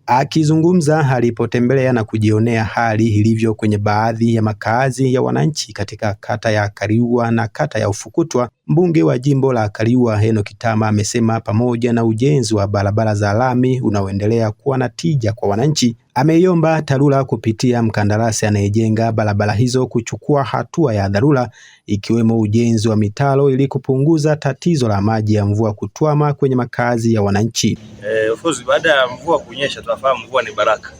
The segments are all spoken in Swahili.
Akizungumza alipotembelea na kujionea hali ilivyo kwenye baadhi ya makazi ya wananchi katika kata ya Kaliua na kata ya Ufukutwa, mbunge wa jimbo la Kaliua Enock Tama amesema pamoja na ujenzi wa barabara za lami unaoendelea kuwa na tija kwa wananchi, ameiomba TARURA kupitia mkandarasi anayejenga barabara hizo kuchukua hatua ya dharura ikiwemo ujenzi wa mitaro ili kupunguza tatizo la maji ya mvua kutwama kwenye makazi ya wananchi. Of course baada ya mvua kunyesha tunafahamu mvua ni baraka.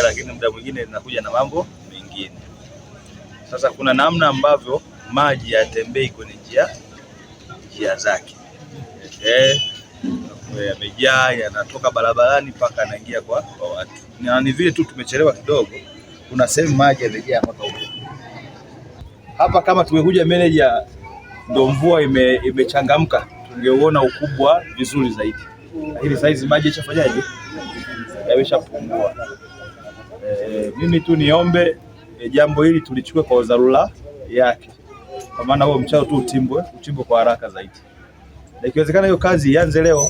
Lakini muda mwingine inakuja na mambo mengine. Sasa kuna namna ambavyo maji yatembei kwenye njia zake. Yamejaa, yanatoka barabarani mpaka yanaingia kwa watu. Na ni vile tu tumechelewa kidogo. Kuna sehemu maji yamejaa mpaka huko. Hapa kama tumekuja manager ndio mvua imechangamka, tungeona ukubwa vizuri zaidi. Lakini saizi maji yashafanyaje? Yameshapungua. Mimi tu niombe jambo hili tulichukue kwa dharura yake. Kwa maana huo mchao tu utimbwe kwa haraka zaidi. Na ikiwezekana hiyo kazi ianze leo.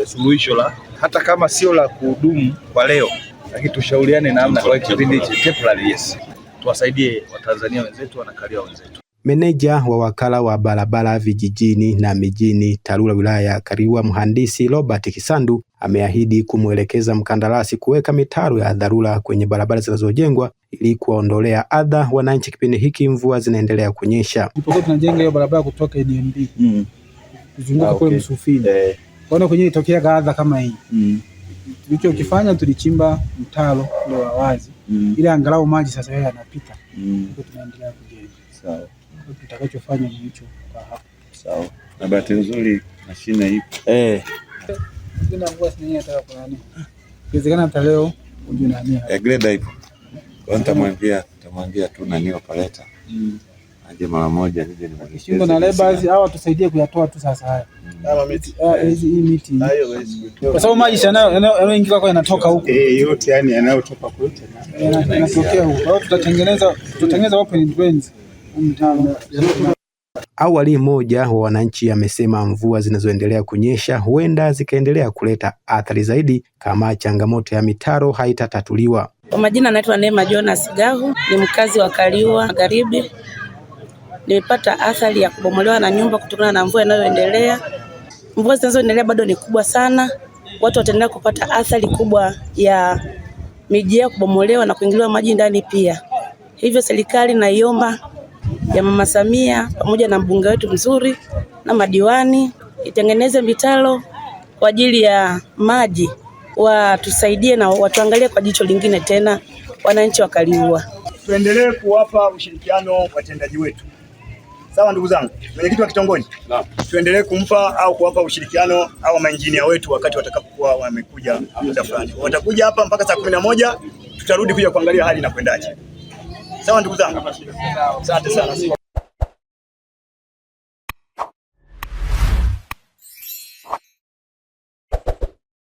Suluhisho la hata kama sio la kudumu kwa leo, lakini tushauriane namna kwa kipindi cha temporary, yes. Tuwasaidie Watanzania wenzetu, Wanakaliua wenzetu. Meneja wa wakala wa barabara vijijini na mijini TARURA wilaya ya Kaliua, mhandisi Robert Kisandu, ameahidi kumwelekeza mkandarasi kuweka mitaro ya dharura kwenye barabara zinazojengwa ili kuwaondolea adha wananchi kipindi hiki mvua zinaendelea kunyesha. Tulipokuwa tunajenga hiyo barabara kutoka NMB kuzunguka kule Msufini, kwa kwenye itokea adha kama hii. Tulichokifanya tulichimba mtaro ule wa wazi ili angalau maji sasa yeye yanapita. Tunaendelea kujenga. Sawa. Tutakachofanya ni hicho kwa hapa. Sawa. Na bahati nzuri mashine ipo. Kuna mvua sasa inataka kulani. Inawezekana hata leo uje na nia. Greda ipo. Kwa nitamwambia tu nani operator. Aje mara moja nije nimwelekeze. Shingo na laborers hawa tusaidie kuyatoa tu sasa haya. Kama miti. Hizi miti. Hayo hawezi. Kwa sababu maji yanayoingia kwa yanatoka huko. Yote yani yanayotoka kwetu yanatokea huko. Kwa hiyo tutatengeneza open drains. Awali mmoja wa wananchi amesema mvua zinazoendelea kunyesha huenda zikaendelea kuleta athari zaidi kama changamoto ya mitaro haitatatuliwa. Kwa majina anaitwa Neema Jonas Gahu, ni mkazi wa Kaliua Magharibi. Nimepata athari ya kubomolewa na nyumba kutokana na mvua inayoendelea. Mvua zinazoendelea bado ni kubwa sana. Watu wataendelea kupata athari kubwa ya miji yao kubomolewa na kuingiliwa maji ndani pia. Hivyo serikali naiomba ya Mama Samia pamoja na mbunge wetu mzuri na madiwani itengeneze mitaro kwa ajili ya maji, watusaidie na watuangalie kwa jicho lingine tena wananchi wa Kaliua. Tuendelee kuwapa ushirikiano watendaji wetu. Sawa ndugu zangu, mwenyekiti wa kitongoji. Naam. Tuendelee kumpa au kuwapa ushirikiano au mainjinia wetu wakati watakapokuwa wamekuja muda fulani. Watakuja hapa mpaka saa 11, tutarudi kuja kuangalia hali inakwendaje. Sawa ndugu zangu. Asante sana.